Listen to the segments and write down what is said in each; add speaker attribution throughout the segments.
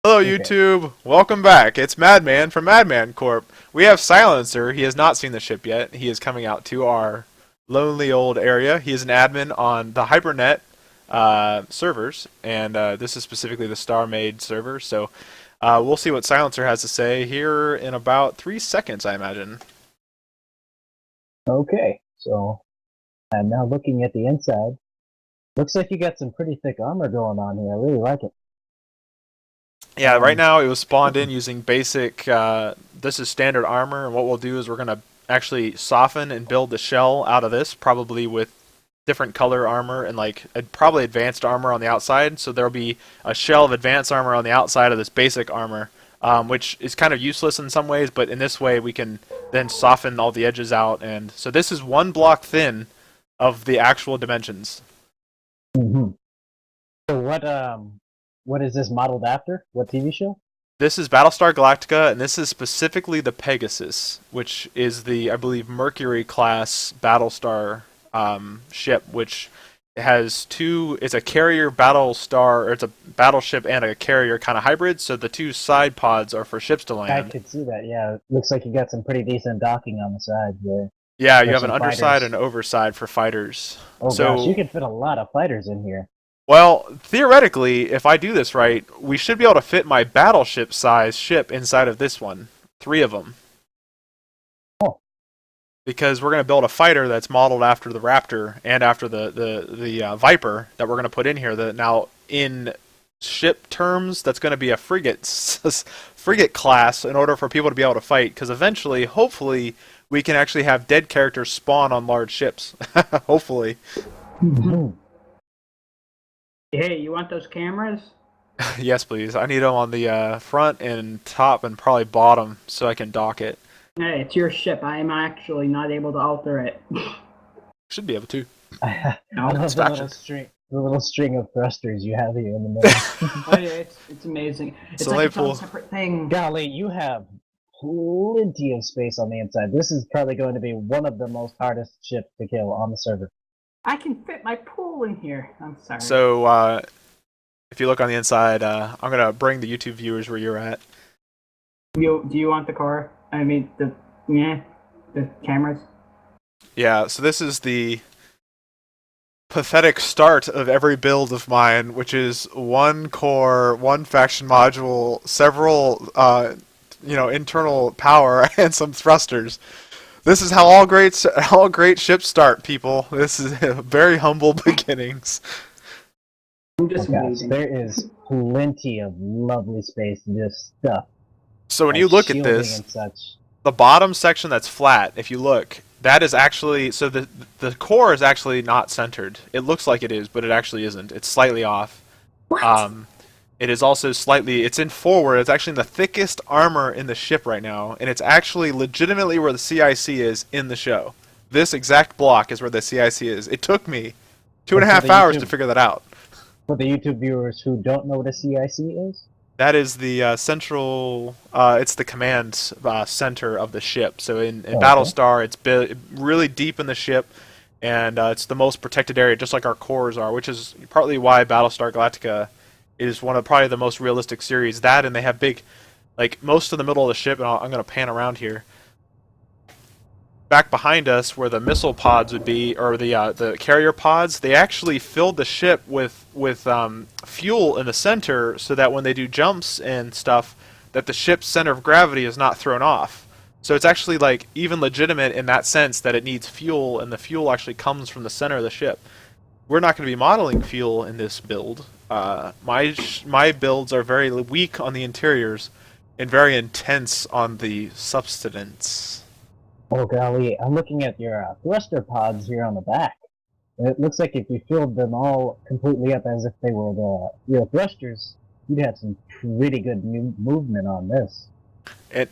Speaker 1: Hello
Speaker 2: Okay.
Speaker 1: YouTube, welcome back. It's Madman from Madman Corp. We have Silencer. He has not seen the ship yet. He is coming out to our lonely old area. He is an admin on the Hypernet servers, and this is specifically the StarMade server. So we'll see what Silencer has to say here in about 3 seconds, I imagine.
Speaker 2: Okay. So I'm now looking at the inside. Looks like you got some pretty thick armor going on here. I really like it.
Speaker 1: Yeah, right
Speaker 2: Um,
Speaker 1: now it was spawned in using basic. This is standard armor, and what we'll do is we're gonna actually soften and build the shell out of this, probably with different color armor and like probably advanced armor on the outside. So there'll be a shell of advanced armor on the outside of this basic armor, which is kind of useless in some ways, but in this way we can then soften all the edges out. And so this is 1 block thin of the actual dimensions.
Speaker 2: mhm. So what is this modeled after? What TV show?
Speaker 1: This is Battlestar Galactica, and this is specifically the Pegasus, which is the, I believe, Mercury class Battlestar ship, which has two. It's a carrier Battlestar, or it's a battleship and a carrier kind of hybrid. So the two side pods are for ships to
Speaker 2: I
Speaker 1: land.
Speaker 2: could see that. Yeah, looks like you got some pretty decent docking on the side there.
Speaker 1: Yeah, you
Speaker 2: There's
Speaker 1: have an
Speaker 2: some
Speaker 1: underside
Speaker 2: fighters.
Speaker 1: and an overside for fighters.
Speaker 2: Oh gosh, you
Speaker 1: So,
Speaker 2: can fit a lot of fighters in here.
Speaker 1: well, theoretically, if I do this right, we should be able to fit my battleship size ship inside of this one. 3 of them.
Speaker 2: Oh,
Speaker 1: Because we're going to build a fighter that's modeled after the Raptor and after the Viper that we're going to put in here. That now in ship terms, that's going to be a frigate frigate class in order for people to be able to fight. Because eventually, hopefully, we can actually have dead characters spawn on large ships. Hopefully,
Speaker 2: mhm.
Speaker 3: Hey, you want those cameras?
Speaker 1: yes, please. I need them on the front and top and probably bottom so I can dock it.
Speaker 3: Hey, it's your ship. I am actually not able to alter it.
Speaker 1: Should be able to.
Speaker 2: I
Speaker 3: No,
Speaker 2: love
Speaker 1: It's faction.
Speaker 2: the little string of thrusters you have here in the middle.
Speaker 3: but it's amazing. It's
Speaker 1: So
Speaker 3: like
Speaker 1: let me
Speaker 3: its own
Speaker 1: pull.
Speaker 3: separate thing.
Speaker 2: Golly, you have plenty of space on the inside. This is probably going to be one of the most hardest ships to kill on the server.
Speaker 3: I can fit my pool in here. I'm sorry.
Speaker 1: So if you look on the inside, I'm gonna bring the YouTube viewers where you're at.
Speaker 3: Do you want the car? I mean the cameras.
Speaker 1: Yeah, so this is the pathetic start of every build of mine, which is 1 core, 1 faction module, several internal power, and some thrusters. This is how all great ships start, people. This is very humble beginnings.
Speaker 3: I'm
Speaker 2: Oh
Speaker 3: just
Speaker 2: gosh,
Speaker 3: waiting.
Speaker 2: there is plenty of lovely space to just stuff
Speaker 1: So when
Speaker 2: like
Speaker 1: you look at
Speaker 2: shielding
Speaker 1: this,
Speaker 2: and such.
Speaker 1: the bottom section that's flat, if you look, that is actually so the core is actually not centered. It looks like it is, but it actually isn't. It's slightly off.
Speaker 3: What?
Speaker 1: It is also slightly. It's in forward. It's actually in the thickest armor in the ship right now, and it's actually legitimately where the CIC is in the show. This exact block is where the CIC is. It took me two and
Speaker 2: And
Speaker 1: a half hours to figure that out.
Speaker 2: For the YouTube viewers who don't know what a CIC is,
Speaker 1: That is the central. It's the command center of the ship. So in
Speaker 2: oh, okay.
Speaker 1: Battlestar, it's really deep in the ship, and it's the most protected area, just like our cores are, which is partly why Battlestar Galactica is one of probably the most realistic series. That and they have big, like most of the middle of the ship. And I'm going to pan around here. Back behind us, where the missile pods would be, or the carrier pods, they actually filled the ship with fuel in the center, so that when they do jumps and stuff, that the ship's center of gravity is not thrown off. So it's actually like even legitimate in that sense that it needs fuel, and the fuel actually comes from the center of the ship. We're not going to be modeling fuel in this build. My builds are very weak on the interiors and very intense on the substance.
Speaker 2: Oh golly, I'm looking at your thruster pods here on the back. And it looks like if you filled them all completely up as if they were the real thrusters, you'd have some pretty good movement on this.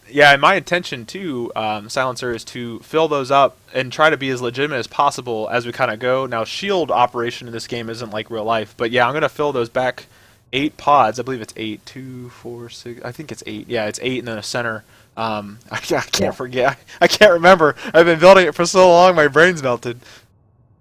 Speaker 1: Yeah, and my intention too, Silencer, is to fill those up and try to be as legitimate as possible as we kind of go. Now, shield operation in this game isn't like real life, but yeah, I'm gonna fill those back 8 pods. I believe it's eight, 2, 4, 6. I think it's 8. Yeah, it's 8, and then a center. I
Speaker 2: Yeah.
Speaker 1: can't forget. I can't remember. I've been building it for so long, my brain's melted.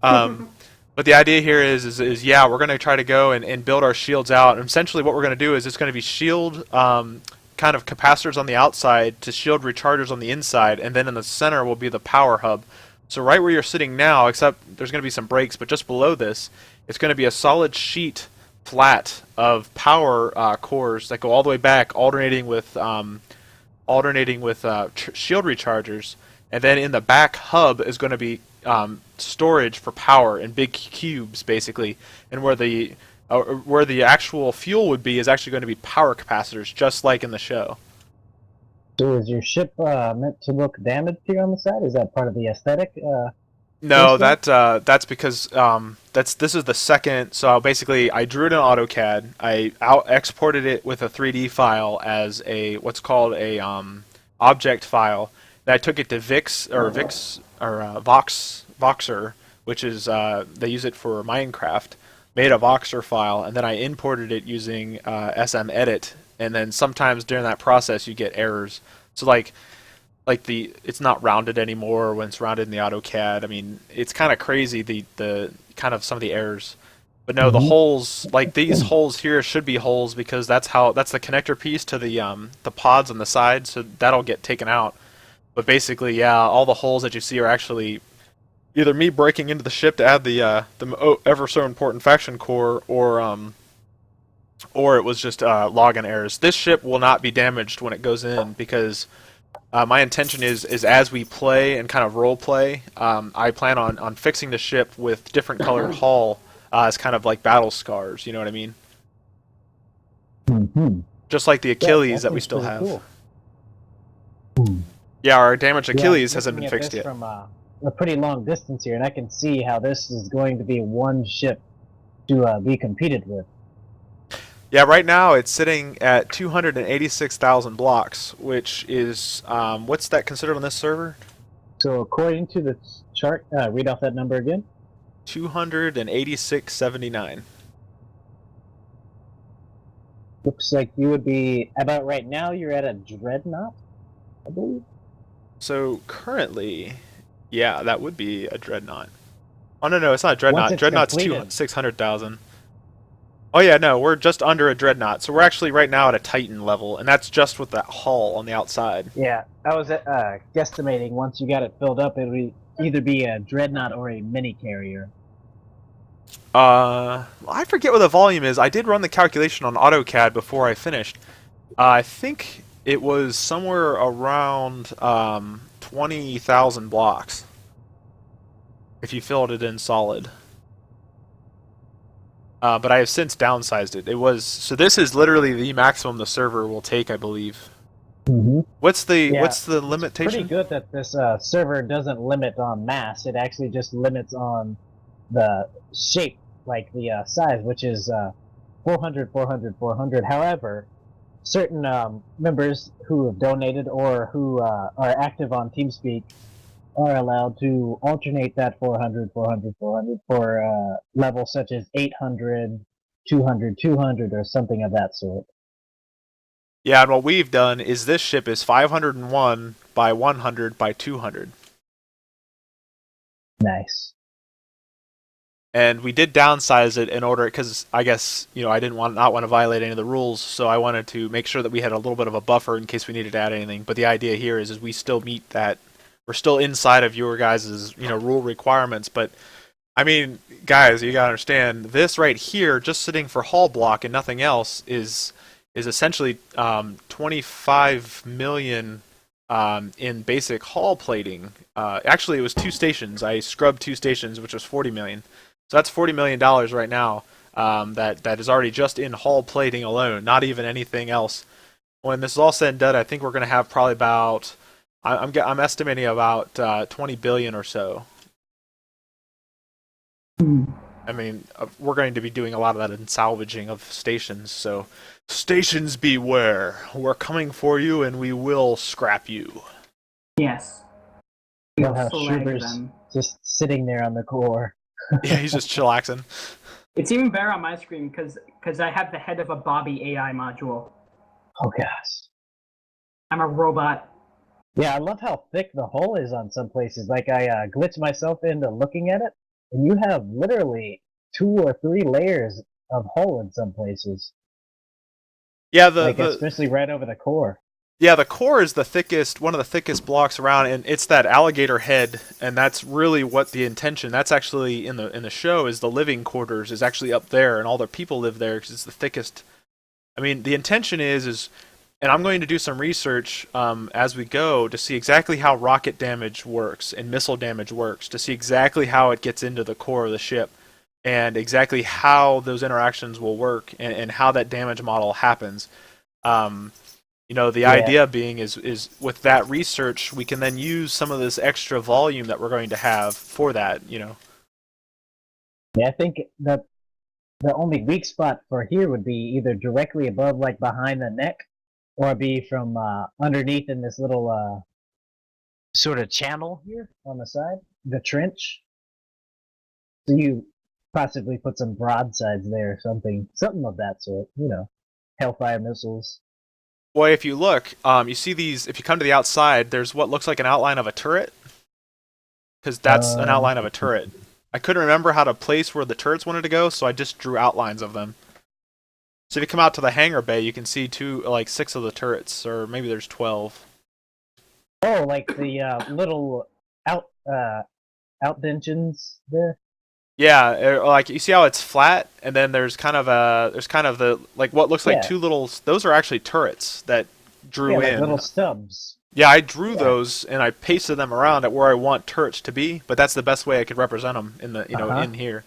Speaker 1: Um, But the idea here is yeah, we're going to try to go and build our shields out. And essentially, what we're going to do is it's going to be shield kind of capacitors on the outside to shield rechargers on the inside, and then in the center will be the power hub. So right where you're sitting now, except there's going to be some breaks, but just below this, it's going to be a solid sheet flat of power cores that go all the way back, alternating with shield rechargers, and then in the back hub is going to be storage for power in big cubes, basically, and where the actual fuel would be is actually going to be power capacitors, just like in the show.
Speaker 2: So is your ship meant to look damaged here on the side? Is that part of the aesthetic?
Speaker 1: No, that's because this is the second. So basically, I drew it in AutoCAD. I exported it with a 3D file as a what's called a object file. Then I took it to Voxer, which is they use it for Minecraft. Made a Voxer file, and then I imported it using SMEdit. And then sometimes during that process, you get errors. So like it's not rounded anymore when it's rounded in the AutoCAD. I mean, it's kind of crazy the kind of some of the errors. But no, the holes, like these holes here, should be holes because that's the connector piece to the pods on the side. So that'll get taken out. But basically, yeah, all the holes that you see are actually either me breaking into the ship to add the ever so important faction core, or it was just login errors. This ship will not be damaged when it goes in because my intention is as we play and kind of role play, I plan on fixing the ship with different colored hull as kind of like battle scars. You know what I mean?
Speaker 2: Mm-hmm.
Speaker 1: Just like the Achilles that we still have.
Speaker 2: Cool.
Speaker 1: Yeah, our damaged Achilles
Speaker 2: Yeah,
Speaker 1: hasn't been fixed yet.
Speaker 2: From a pretty long distance here, and I can see how this is going to be one ship to be competed with.
Speaker 1: Yeah, right now it's sitting at 286,000 blocks, which is what's that considered on this server?
Speaker 2: So according to the chart, read off that number again.
Speaker 1: 286.79.
Speaker 2: Looks like you would be about right now. You're at a dreadnought, I believe.
Speaker 1: So currently, yeah, that would be a dreadnought. Oh no, it's not a dreadnought.
Speaker 2: Once it's
Speaker 1: Dreadnought's 600,000. Oh yeah, no, we're just under a dreadnought. So we're actually right now at a Titan level, and that's just with that hull on the outside.
Speaker 2: Yeah, I was guesstimating once you got it filled up, it would either be a dreadnought or a mini carrier.
Speaker 1: I forget what the volume is. I did run the calculation on AutoCAD before I finished. I think it was somewhere around 20,000 blocks if you filled it in solid. But I have since downsized it. So this is literally the maximum the server will take, I believe.
Speaker 2: Mm-hmm.
Speaker 1: What's the limitation?
Speaker 2: Pretty good that this server doesn't limit on mass. It actually just limits on the shape, like the size, which is 400, 400, 400. However, certain members who have donated or who are active on TeamSpeak are allowed to alternate that 400, 400, 400 for levels such as 800, 200, 200, or something of that sort.
Speaker 1: Yeah, and what we've done is this ship is 501 by 100 by 200.
Speaker 2: Nice.
Speaker 1: And we did downsize it in order, because I guess, I didn't not want to violate any of the rules, so I wanted to make sure that we had a little bit of a buffer in case we needed to add anything. But the idea here is we still meet that. We're still inside of your guys' rule requirements. But I mean, guys, you gotta understand, this right here, just sitting for hull block and nothing else, is essentially 25 million in basic hull plating. Actually, it was 2 stations. I scrubbed 2 stations, which was 40 million. So that's $40 million right now. That is already just in hull plating alone, not even anything else. When this is all said and done, I think we're going to have probably about, I'm estimating about 20 billion or so. I mean, we're going to be doing a lot of that in salvaging of stations. So, stations beware. We're coming for you, and we will scrap you.
Speaker 3: Yes.
Speaker 2: You'll have Schubers just sitting there on the core.
Speaker 1: Yeah, he's just chillaxing.
Speaker 3: It's even better on my screen because I have the head of a Bobby AI module.
Speaker 2: Oh gosh.
Speaker 3: I'm a robot.
Speaker 2: Yeah, I love how thick the hull is on some places. Like I glitched myself into looking at it, and you have literally 2 or 3 layers of hull in some places.
Speaker 1: Yeah,
Speaker 2: Like especially right over the core.
Speaker 1: the core is the thickest, one of the thickest blocks around, and it's that alligator head, and that's really what the intention. That's actually in the show is the living quarters is actually up there, and all the people live there because it's the thickest. I mean, the intention is, and I'm going to do some research as we go to see exactly how rocket damage works and missile damage works, to see exactly how it gets into the core of the ship, and exactly how those interactions will work, and how that damage model happens. Um, the
Speaker 2: Yeah.
Speaker 1: idea being is with that research, we can then use some of this extra volume that we're going to have for that.
Speaker 2: Yeah, I think that the only weak spot for here would be either directly above, like behind the neck, or be from underneath in this little sort of channel here on the side, the trench. So you possibly put some broadsides there, or something of that sort. Hellfire missiles.
Speaker 1: Boy, if you look, you see these. If you come to the outside, there's what looks like an outline of a turret, because that's an
Speaker 2: Um,
Speaker 1: outline of a turret. I couldn't remember how to place where the turrets wanted to go, so I just drew outlines of them. So if you come out to the hangar bay, you can see like 6 of the turrets, or maybe there's 12.
Speaker 2: oh, like the little out outdentions there.
Speaker 1: Yeah, like you see how it's flat, and then there's kind of the like what looks like
Speaker 2: Yeah,
Speaker 1: two little. Those are actually turrets that
Speaker 2: yeah,
Speaker 1: drew
Speaker 2: like
Speaker 1: in.
Speaker 2: little stubs.
Speaker 1: Yeah, I drew
Speaker 2: Yeah.
Speaker 1: those and I pasted them around at where I want turrets to be, but that's the best way I could represent them in the
Speaker 2: Uh-huh.
Speaker 1: in here.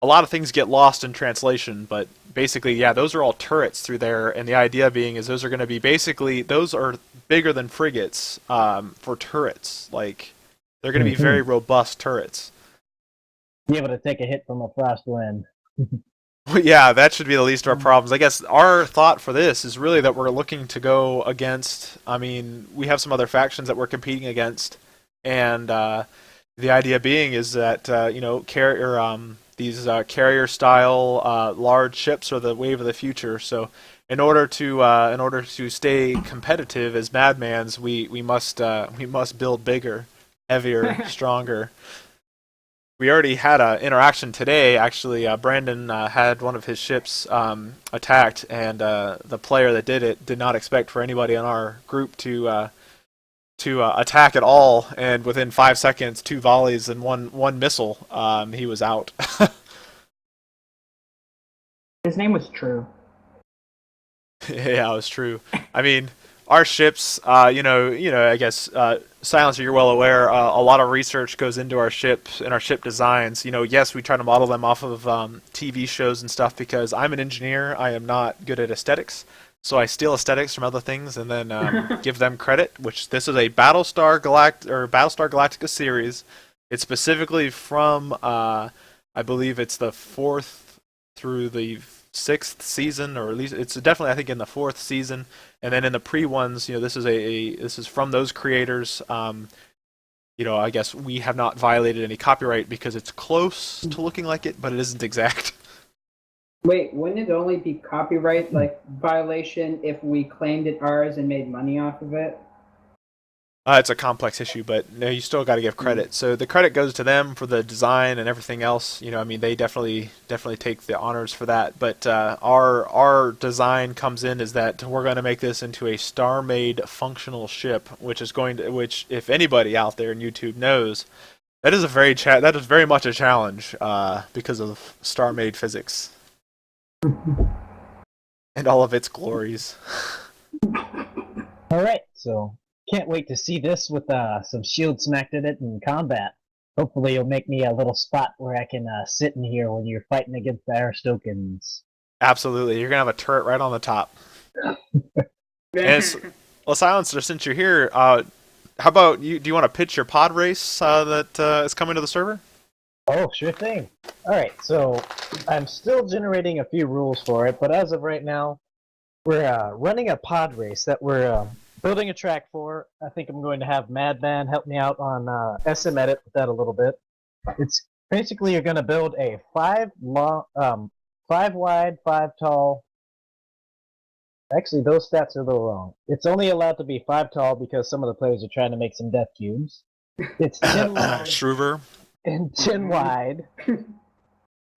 Speaker 1: A lot of things get lost in translation, but basically, yeah, those are all turrets through there, and the idea being is those are going to be basically those are bigger than frigates for turrets. Like they're going to be very robust turrets.
Speaker 2: Be able to take a hit from a frost wind.
Speaker 1: Yeah, that should be the least of our problems. I guess our thought for this is really that we're looking to go against. I mean, we have some other factions that we're competing against, and the idea being is that these carrier style large ships are the wave of the future. So, in order to stay competitive as madmans, we must build bigger, heavier, stronger. We already had an interaction today. Actually, Brandon had one of his ships attacked, and the player that did it did not expect for anybody in our group to attack at all. And within 5 seconds, 2 volleys and one missile, he was out.
Speaker 3: His name was True.
Speaker 1: Yeah, it was true. I mean, our ships, I guess, Silencer, you're well aware, a lot of research goes into our ships and our ship designs. Yes, we try to model them off of TV shows and stuff because I'm an engineer. I am not good at aesthetics, so I steal aesthetics from other things and then give them credit. Which this is a Battlestar Galactica series. It's specifically from, I believe it's the 4th through the 6th season, or at least it's definitely I think in the 4th season. And then in the pre ones, this is from those creators. I guess we have not violated any copyright because it's close to looking like it, but it isn't exact.
Speaker 3: Wait, wouldn't it only be copyright violation if we claimed it ours and made money off of it?
Speaker 1: It's a complex issue, but no, you still got to give credit. So the credit goes to them for the design and everything else. I mean, they definitely take the honors for that. But our design comes in is that we're going to make this into a star-made functional ship, which if anybody out there in YouTube knows, that is very much a challenge because of star-made physics and all of its glories.
Speaker 2: All right, so can't wait to see this with some shield smacked at it in combat. Hopefully, you'll make me a little spot where I can sit in here when you're fighting against the Aristokans.
Speaker 1: Absolutely, you're gonna have a turret right on the top. Well, Silencer, since you're here, how about you? Do you want to pitch your pod race that is coming to the server?
Speaker 2: Oh, sure thing. All right, so I'm still generating a few rules for it, but as of right now, we're running a pod race that we're building a track for. I think I'm going to have Madman help me out on SM Edit with that a little bit. It's basically you're going to build a 5 wide, 5 tall. Actually, those stats are a little wrong. It's only allowed to be 5 tall because some of the players are trying to make some death cubes. It's 10 wide.
Speaker 1: Shruver.
Speaker 2: and 10 wide.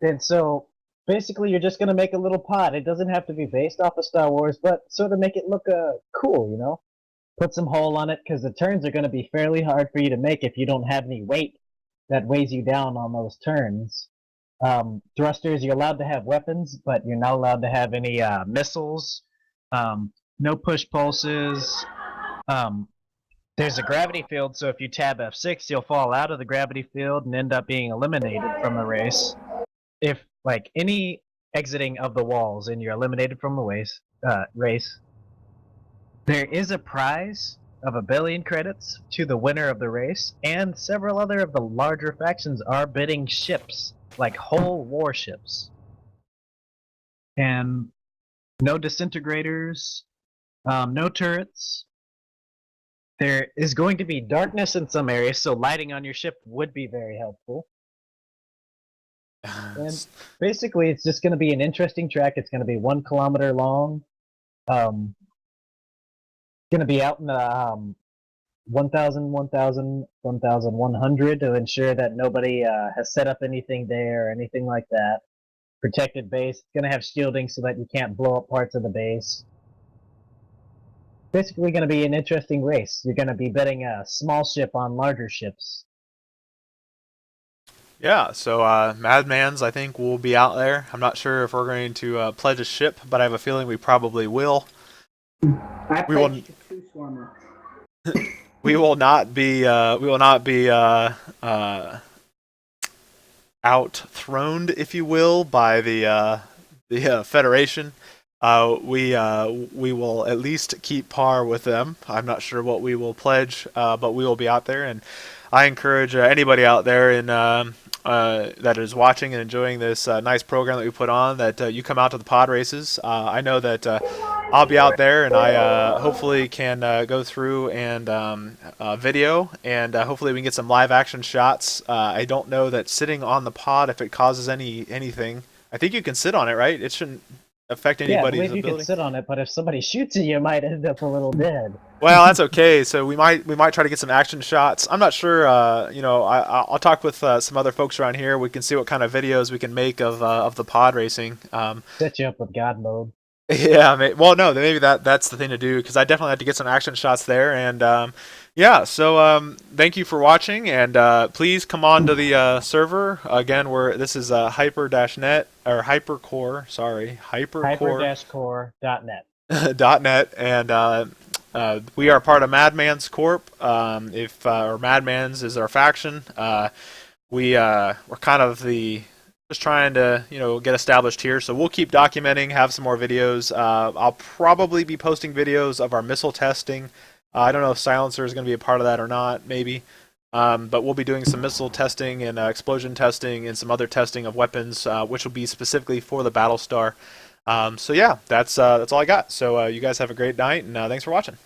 Speaker 2: And so basically you're just going to make a little pod. It doesn't have to be based off of Star Wars, but sort of make it look cool, you know? Put some hole on it because the turns are going to be fairly hard for you to make if you don't have any weight that weighs you down on those turns. Thrusters, you're allowed to have weapons, but you're not allowed to have any missiles. No push pulses. There's a gravity field, so if you tab F6, you'll fall out of the gravity field and end up being eliminated from the race. If, like, any exiting of the walls and you're eliminated from the race, there is a prize of 1 billion credits to the winner of the race, and several other of the larger factions are bidding ships, like whole warships. And no disintegrators, no turrets. There is going to be darkness in some areas, so lighting on your ship would be very helpful. And basically, it's just going to be an interesting track. It's going to be 1 kilometer long. Going to be out in the 1,000, 1,000, 1,100 to ensure that nobody has set up anything there or anything like that. Protected base. It's going to have shielding so that you can't blow up parts of the base. Basically going to be an interesting race. You're going to be betting a small ship on larger ships.
Speaker 1: Yeah, so Madmans, I think, will be out there. I'm not sure if we're going to pledge a ship, but I have a feeling we probably will.
Speaker 3: I pledged to Two Swarmer.
Speaker 1: We will not be out-throned, if you will, by the Federation. We will at least keep par with them. I'm not sure what we will pledge, but we will be out there, and I encourage anybody out there that is watching and enjoying this nice program that we put on, that you come out to the pod races. I know that I'll be out there, and I hopefully can go through and video, and hopefully we can get some live action shots. I don't know that sitting on the pod, if it causes anything. I think you can sit on it, right? It shouldn't affect anybody's
Speaker 2: I believe
Speaker 1: ability.
Speaker 2: You can sit on it, but if somebody shoots you might end up a little dead.
Speaker 1: Well, that's okay. So we might try to get some action shots. I'm not sure. I'll talk with some other folks around here. We can see what kind of videos we can make of the pod racing.
Speaker 2: Set you up with God mode.
Speaker 1: Yeah. Well, no. Maybe that's the thing to do, because I definitely have to get some action shots there. And yeah. So thank you for watching, and please come on to the server again. This is hyper-net or hypercore. Sorry,
Speaker 2: hyper-core.net.
Speaker 1: .net, and we are part of Madmans Corp. Or Madmans is our faction. We're kind of just trying to get established here. So we'll keep documenting, have some more videos. I'll probably be posting videos of our missile testing. I don't know if Silencer is going to be a part of that or not, maybe. But we'll be doing some missile testing and explosion testing and some other testing of weapons, which will be specifically for the Battlestar. So yeah, that's all I got. So you guys have a great night, and thanks for watching.